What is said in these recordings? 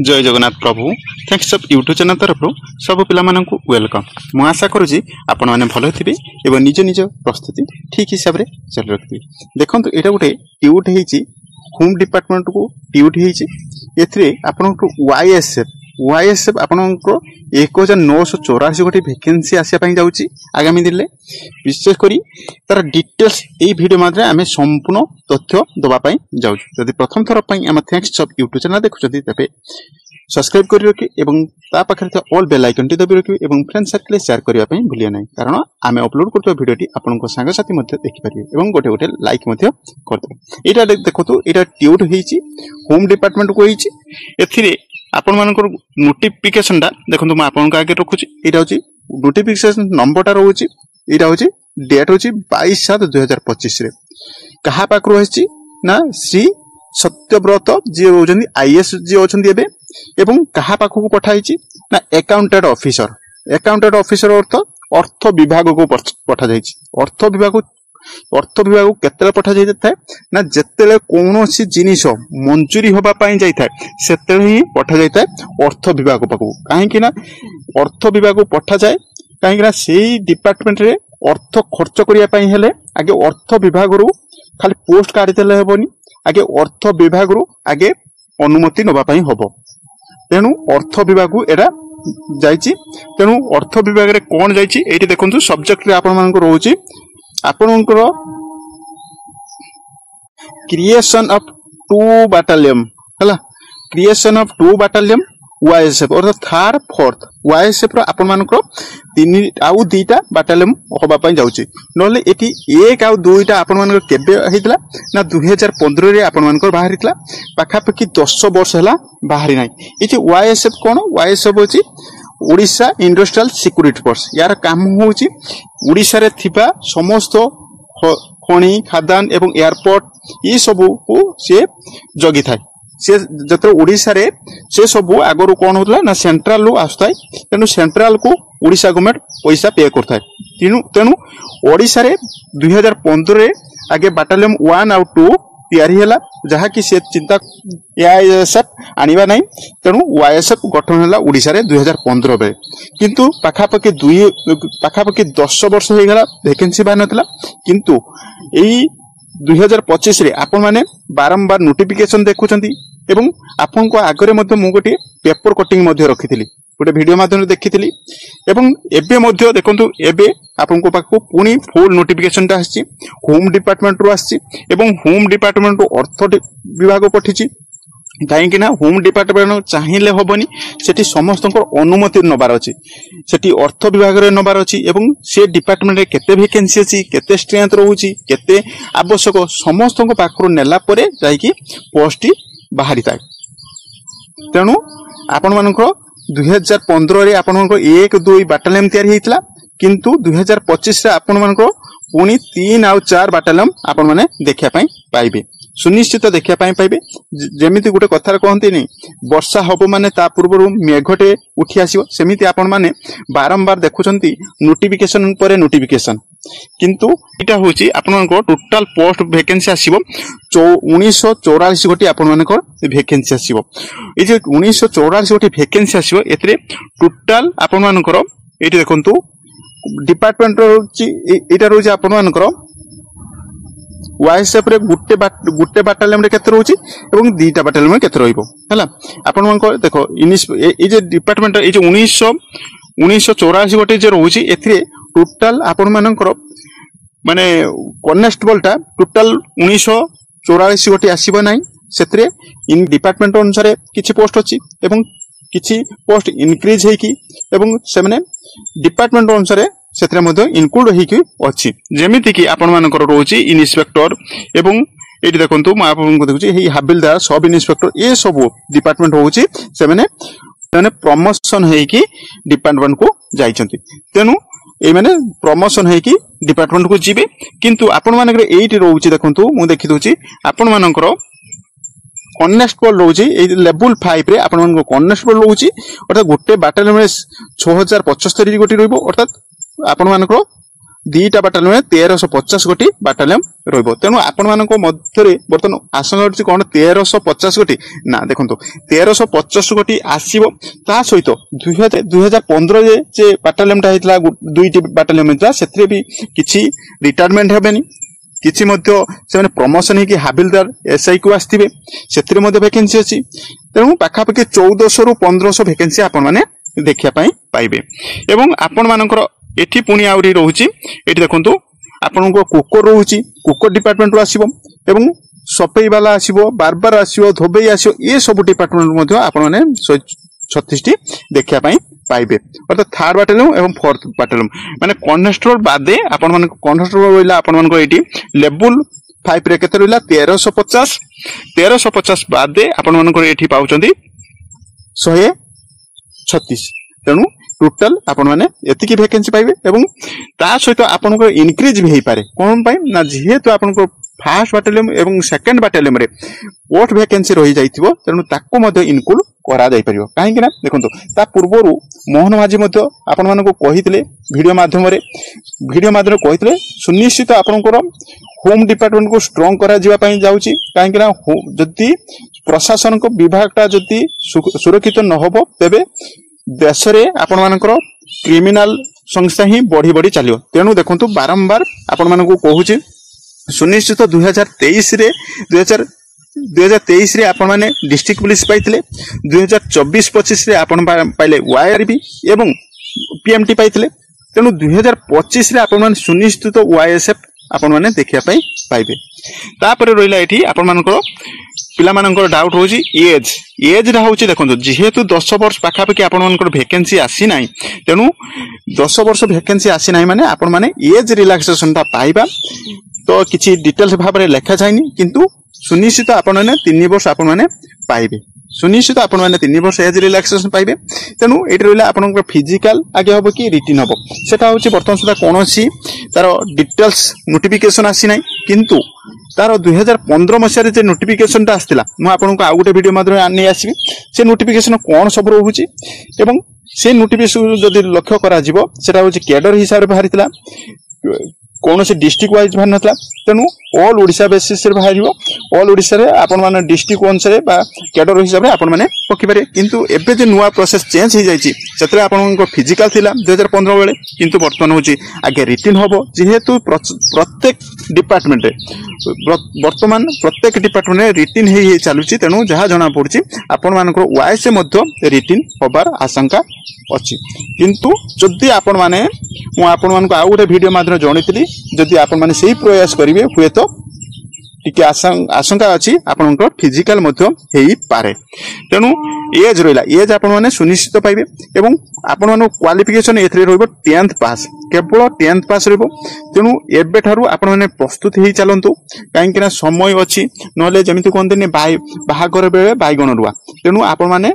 जय जगन्नाथ प्रभु thanks of YouTube channel तरफ सब पिला माननकु वेलकम। मु आशा करूची आपण माने भलो थिबे एवं निज निज प्रस्तुति ठीक हिसाब रे चल रखबे। देखंतु एटा गुटे ट्यूट हेची होम डिपार्टमेंट को ट्यूट हेची एथरे आपनको वाईएसएफ आपनको 1984 गोटे वैकेंसी आसिया पई जाउची आगामी दिन विशेष करी तार डिटेल्स ए वीडियो माध्यम आमे संपूर्ण तथ्य दबा पई जाउची। यदि प्रथम थर पई हम थैंक्स ऑफ यूट्यूब चैनल देखुचती तबे सब्सक्राइब करि रखि एवं ता पाखरे थ ऑल बेल आइकन टी दबि रखि एवं फ्रेंड सर्कल शेयर करिया पई भूलिया नै, कारण आमे अपलोड करतो वीडियोटी आपनको संग साथी मध्ये देखि परिबे एवं गोटे गोटे लाइक मध्ये करते। एटा देखतो एटा ट्यूट हेची होम डिपार्टमेंट को हेची एथिरे आपण मानकर नोटिफिकेशन टा देखंतु म आपन आगे रखुची। एटा होची नोटिफिकेशन नंबर टा रहउची, एटा होची डेट होची 22/7/2025 रे कहा पाकरो हेची ना श्री सत्यव्रत जी होजनी आईएएस जी होचंदी एबे एवं कहा पाखु को पठाइची ना अकाउंटेंट ऑफिसर अर्थ विभाग को पठा जाइची। अर्थ विभाग को केतले पठा जाय थाए ना जेतेले कोनोसी जिनिस मंजूरी होबा पई जाय थाए सेतेले ही पठा जाय थाए अर्थ विभाग पाखु। काहे कि ना अर्थ विभाग को पठा जाय काहे कि ना सेही डिपार्टमेंट रे अर्थ खर्च करिया पई हेले आगे अर्थ विभाग रु खाली पोस्ट काढी देले हेबनी, आगे अर्थ विभाग रु आगे अनुमति नबा पई होबो। तेनु अर्थ विभाग को एरा जाइची। तेनु अर्थ विभाग रे कोन जाइची एठी देखंतु सब्जेक्ट रे आपन मानको रहउची आपनकर क्रिएशन ऑफ 2 बटालियन हला, क्रिएशन ऑफ 2 बटालियन वाईएसएफ और थार फोर्थ वाईएसएफ रो आपन मानको 3 आउ 2टा बटालियन होबा पई जाउची। नले एठी 1 आउ 2टा आपन मानको केबे हेतला ना 2015 रे आपन मानको बाहरितला पाखा पकी 10 वर्ष हला बाहरी नै। ए जे वाईएसएफ कोन वाईएसएफ होची ओडिशा इंडस्ट्रियल सिक्योरिटी फोर्स। यार काम होची ओडिशा रे थिबा समस्त खणी खादान एवं एयरपोर्ट ई सब को से जगी थाए। से जत ओडिशा रे से सब आगरु कोन होतला ना सेंट्रल लो आस्ताय, तेनु सेंट्रल को ओडिशा गवर्नमेंट पैसा पे करथाय। तेनु ओडिशा रे 2015 रे आगे बटालियन 1 और 2 तैयारी हला जहा कि से चिंता एआईएसएफ आनिबा नै। तेनु वाईएसएफ गठन हला ओडिशा रे 2015 बे, किंतु पाखापाखि 10 वर्ष हो गला वैकेंसी बा नतला। किंतु एई 2025 रे आपन माने बारंबार नोटिफिकेशन देखुचंती एवं आपन को आगरे मध्ये मु गोटे पेपर कटिंग मध्ये रखिथिली, गोटे वीडियो माध्यम देखिथिली एवं एबे मध्ये देखंतु एबे आपन को पाखो पुनी फुल नोटिफिकेशन ता आछि होम डिपार्टमेंट रो आछि एवं होम डिपार्टमेंट रो अर्थ विभाग पठिछि। काहेकि ना होम डिपार्टमेंट चाहिए होबनी सेठी समस्त अनुमति नबार अछि, सेठी अर्थ विभाग रे नबार अछि एवं से डिपार्टमेंट रे केते वैकेंसी अछि केते स्ट्रेंथ रहउछि केते आवश्यक समस्त पाखरो नेला परे जाई कि पोस्ट बाहरी थाए। तेनु आपन मानको 2015 रे आपन मानको 1-2 बटालियन तयारी हेतला, किंतु 2025 रे आपन मानको पुनी 3 और 4 बटालियन आपन माने देखिया पई पाइबे, सुनिश्चित देखिया पई पाइबे। जेमिति गुटे कथार कहंती नै वर्षा हबो माने ता पूर्वरु मेघटे उठी आसीबो, सेमिति आपन माने बारंबार देखुचंती नोटिफिकेशन परे नोटिफिकेशन। किंतु इटा होची आपन मानको टोटल पोस्ट वैकेंसी आसीबो 1984 गोटी आपन मानको वैकेंसी आसीबो। ए जे 1984 गोटी वैकेंसी आसीबो एतरे टोटल आपन मानकर एटी देखंतु डिपार्टमेंट रोची एटा रोची आपन मानकर वाईएसएफ रे गुटे बटालियन रे केते रहउची एवं 2टा बटालियन रे केते रहइबो हला। आपन मानको देखो ए जे डिपार्टमेंट ए जे 1984 गोटे जे रहउची एथरे टोटल आपन मानकर माने कॉन्स्टेबल टा टोटल 1984 गोटे आसीबो नै। सेतरे इन डिपार्टमेंट अनुसार किछि पोस्ट अछि एवं किछि पोस्ट इनक्रीज हेकी एवं से माने डिपार्टमेंट अनुसार सेतरे मध्ये इनक्लूड हेकी अछि। जेमिति कि आपन मानकर रहउची इन्स्पेक्टर एवं एटी देखंतु म आपन को देखुची हे हबिलदार सब इन्स्पेक्टर ए सब डिपार्टमेंट होउची से माने प्रमोशन हेकी डिपार्टमेंट को जाइछंती। तेनु ए माने प्रमोशन हेकी डिपार्टमेंट को जिबे। किंतु आपन मानकर एटी रहउची देखंतु मु देखि दोची आपन मानकर कॉन्स्टेबल रहउची ए लेवल 5 रे आपन मानको कॉन्स्टेबल रहउची अर्थात गोटे बटालियन रे 6075 गोटी रहइबो। अर्थात आपन मानको दुईटा बाटालियन 1350 गोटी बाटालियन रहिबो। तेणु आपण मानको मध्यरे बर्तन आशंका होछि कोन 1350 गोटी ना देखंतु 1350 गोटी आसीबो। ता सहित 2015 जे बाटालियन टा हितला दुईटी बाटालियन हितला सेत्रे भी किछि रिटायरमेंट हेबेनी, किछि मध्य से प्रमोशन है कि हाबिलदार एसआई को आसथिबे, सेत्रे मध्य वैकेंसी अछि। तेणु पाखापाखि 1400 रु 1500 वैकेंसी आपण माने देखिया पई पाइबे। एवं आपण मानकर एठी पुणी आउरी रहुछि, एठी देखंतु आपनको कुकर रहुछि, कुकर डिपार्टमेंट रो आसीबो एवं सफेई वाला आसीबो, बारबार आसीबो, धोबेई आसीबो, ए सब डिपार्टमेंट मध्य आपण माने 136 टी देखिया पई पाइबे। अर्थात थर्ड बाटालियन एवं फोर्थ बाटालियन माने कॉन्स्टेबल बादे आपण माने कॉन्स्टेबल रोइला आपण मानको एठी लेवल 5 रे केते रोइला 1350 बादे आपण मानको एठी पाउचंदी 136। तेणु टोटल आपण माने एतिकी वैकेंसी पाइबे एवं ता सहित आपनको इनक्रीज भी हेई पारे। कोन पई ना जेहेतु आपनको फर्स्ट बाटालियन एवं सेकंड बाटालियन रे पोस्ट वैकेंसी रही जाइथिबो, तेणु ताको मध्ये इनक्लूड करा जाई परियो। काहे कि ना देखंतु ता पूर्वरु मोहन माझी मध्ये आपण मानको कहितले वीडियो माध्यम रे कहितले सुनिश्चित आपनकर होम डिपार्टमेंट को स्ट्रांग करा जिवा पई जाउची। काहे कि ना जति प्रशासन को विभाग ता जति सुरक्षित न होबो तेबे देश रे आपण मानकर क्रिमिनल संस्था ही बढ़ी बढ़ी चलियो। तेणु देखंतु बारंबार आपण मानको कहूची सुनिश्चित 2023 रे आपण माने डिस्ट्रिक्ट पुलिस पाइथिले, 2024-25 रे आपण पाइले वाईआरबी एवं पीएमटी पाइथिले। तेणु 2025 रे आपण माने सुनिश्चित वाईएसएफ आपण माने देखिया पई पाइबे। तापर रहिला एठी आपण मानकर पिला मानकर डाउट होची एज रा होची देखंतु जेहेतु 10 वर्ष पाखापाखि आपण मानकर वैकेंसी आसी नाही, तेणु 10 वर्ष वैकेंसी आसी नाही माने आपण माने एज रिलैक्सेशन ता पाइबा तो किछि डिटेल्स भाबरे लेखा जायनी, किंतु सुनिश्चित आपण माने 3 वर्ष आपण माने पाइबे, सुनिश्चित आपण माने 3 वर्ष एज रिलैक्सेशन पाइबे। तेणु एठी रहला आपनकर फिजिकल आगे होबो कि रिटन होबो सेटा होची वर्तमान सुधा कोनोसी तार डिटेल्स नोटिफिकेशन आसी नाही, किंतु तार 2015 मसिया रे जे नोटिफिकेशन ता आस्तिला मु आपनको आ गुटे वीडियो माध्यम आनी आसीबी से नोटिफिकेशन कोन सब रहूची एवं से नोटिफिकेशन जदि लक्ष्य करा जिवो सेटा होची कैडर हिसाब रे बाहरितला, कौन से डिस्ट्रिक्ट वाइज बाहर नथला। तेणु ऑल ओडिशा बेसिस रे बाहरिबो, ऑल ओडिशा रे आपण माने डिस्ट्रिक्ट अनुसार बा कैडर हिसाब रे आपण माने पकी पारे। किंतु एबे जे नुवा प्रोसेस चेंज हो जायछि सेतरे आपनको फिजिकल थिला 2015 बेले, किंतु वर्तमान होछि आगे रिटन होबो। जेहेतु प्रत्येक डिपार्टमेंट रे वर्तमान प्रत्येक डिपार्टमेंट रे रिटन हे चालुछि, तेणु जहा जणा पड़छि आपण मानकर वाइस मध्य रिटन होबार आशंका अछि। किंतु जदि आपण माने मु आपण मानको आ गुटे वीडियो माध्यम जणैतिली जदि आपण माने सेही प्रयास करिवे हुए तो टिके आशंका अछि आपनकर फिजिकल मध्य हेई पारे। तेणु एज रहिला एज आपण माने सुनिश्चित पाइबे एवं आपण मानो क्वालिफिकेशन एथरे रहबो 10th पास, केवल 10th पास रहबो। तेणु एबे थारु आपण माने प्रस्तुत हेई चलंतु, काहे कि ना समय अछि नले जेमिति कोनते बाहागर बेले बाइगण रुआ। तेणु आपण माने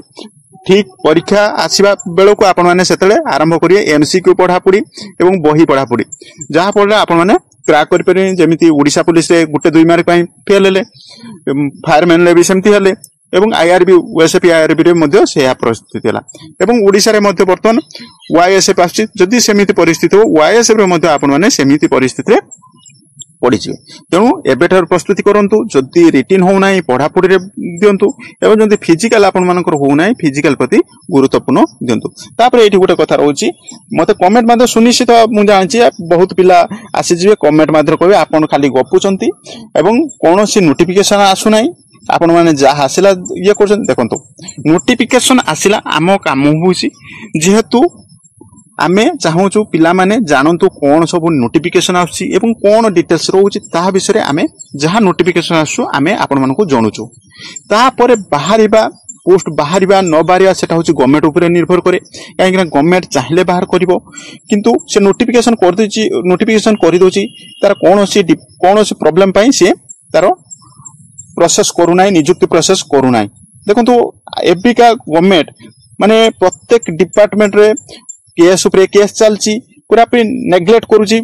ठीक परीक्षा आसीबा बेलो को आपण माने सेतले आरंभ करिए एमसीक्यू पढ़ापड़ी एवं बही पढ़ापड़ी, जहा पढ़ले आपण माने क्रैक करि परिए। जेमिति ओडिशा पुलिस रे गुटे 2 मार्क पई फेल हेले, फायरमैन ले भी सेमति हेले एवं आईआरबी ओएसएफ आईआरबी रे मध्ये सेहा परिस्थिति हला एवं ओडिशा रे मध्ये वर्तमान वाईएसएफ आछि। जदि सेमिति परिस्थिति हो वाईएसएफ रे मध्ये आपण माने सेमिति परिस्थिति रे पड़ीचे। तेणु एबेठार प्रस्तुति करंतु, जदि रिटन हो नाही पढ़ापड़ी रे दियंतु एवं जदि फिजिकल आपण मानकर हो नाही फिजिकल प्रति गुरुत्वपूर्ण दियंतु। तापर एठी गुटे कथा रहउची, मते कमेंट माध्यम सुनिश्चित मु जानिछि बहुत पिला आसी जिवे कमेंट माध्यम कहबे आपण खाली गपुचंती एवं कोनोसी नोटिफिकेशन आसु नाही, आपण माने जा हासिला ये करछन। देखंतु नोटिफिकेशन आसिला आम काम होउची, जेहेतु आमे चाहूचु पिला माने जानंतु कोन सब नोटिफिकेशन आछि एवं कोन डिटेल्स रहउची ता विषय आमे जहा नोटिफिकेशन आसु आमे आपण मानको जणुचु। ता परे बाहरिबा पोस्ट बाहरिबा न बाहरिबा सेटा होची गवर्नमेंट ऊपर निर्भर करे, काहे कि गवर्नमेंट चाहिले बाहर करिवो, किंतु से नोटिफिकेशन कर देची नोटिफिकेशन करि दोची तार कोनोसी प्रॉब्लम पई से तार प्रोसेस करू नाही, नियुक्ति प्रोसेस करू नाही। देखंतु एबिका गवर्नमेंट माने प्रत्येक डिपार्टमेंट रे केस ऊपर केस चलची पूरा पे नेग्लेक्ट करूची,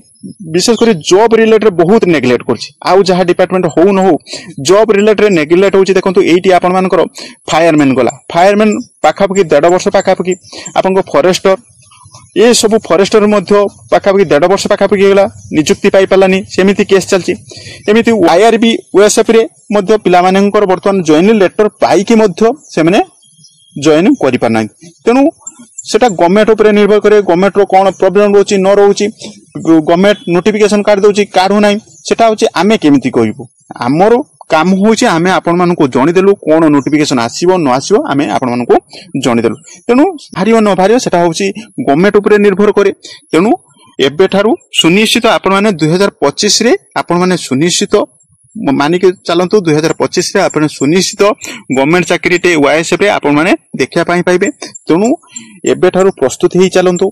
विशेष कर जॉब रिलेटेड बहुत नेग्लेक्ट करछि। आउ जहा डिपार्टमेंट हो न हो जॉब रिलेटेड नेग्लेक्ट होची। देखंतु एटी आपण मानकर फायरमैन गला, फायरमैन पाखापाखि 1.5 वर्ष पाखापाखि आपन फॉरेस्टर ये सब फरेस्टर पाखापाखि 1.5 वर्ष पाखापाखि गला निजुक्ति पाई पालानी सेमिति केस चलची एमिति आईआरबी ओएसएफ रे मध्य पिला मानकर वर्तमान जॉइनिंग लेटर पाई कि मध्य से माने जॉइन करि पारना तेनु सेटा गवर्नमेंट ऊपर निर्भर करे गवर्नमेंट रो कोन प्रॉब्लम रोची न रोची गवर्नमेंट नोटिफिकेशन कार्ड दोची कार्ड हो नाही सेटा होची आमे केमिति करिवो हमरो काम होची आमे आपण मानन को जणी देलु कोन नोटिफिकेशन आसीबो न आसीबो आमे आपण मानन को जणी देलु तेनु भारियो न भारियो सेटा होची गवर्नमेंट ऊपर निर्भर करे तेनु एबे थारु सुनिश्चित आपण माने 2025 रे आपण माने सुनिश्चित मानिक चलतु 2025 रे आपण सुनिश्चित गवर्नमेंट चाकरी टे वाईएसएफ रे आपण माने देखिया पाई पाइबे तेनु एबे थारु प्रस्तुत ही चलंतु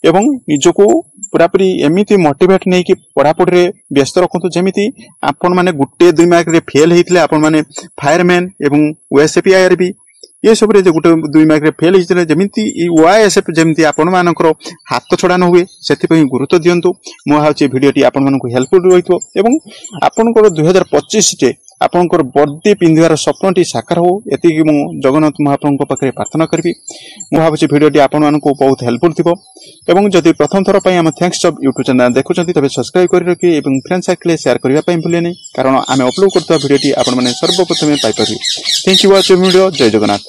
एवं निजको पूरापूरी एमिति मोटिवेट नै कि पढ़ापढ़ी रे व्यस्त रखंतु जेमिति आपण माने गुटे 2 मार्क रे फेल हेतिले आपण माने फायरमैन एवं ओएसएफ आईआरबी ये सब रे गुटे 2 मार्क रे फेल हेतिले जेमिति ई ओएसएफ जेमिति आपण मानकर हाथ छडा न हुए सेति पई गुरुत्व दियंतु मो हाउची वीडियोटी आपण मानकु हेल्पफुल रहितो एवं आपनकर 2025 टे आपनकर वर्दी पिंधिवार स्वप्नटी साकार हो एति कि मो जगन्नाथ महाप्रभु पाखरे प्रार्थना करबी मो भाबुची वीडियोटी आपण मानकु बहुत हेल्पफुल थिबो एवं जदि प्रथम थर पई हम थैंक्स जॉब यूट्यूब चैनल देखुचंती तबे सब्सक्राइब करि रखि एवं फ्रेंड सर्कल शेयर करिवा पई भूले नै कारण आमे अपलोड करता वीडियोटी आपण माने सर्वप्रथमे पाई परबी थैंक यू वाचिंग वीडियो जय जगन्नाथ।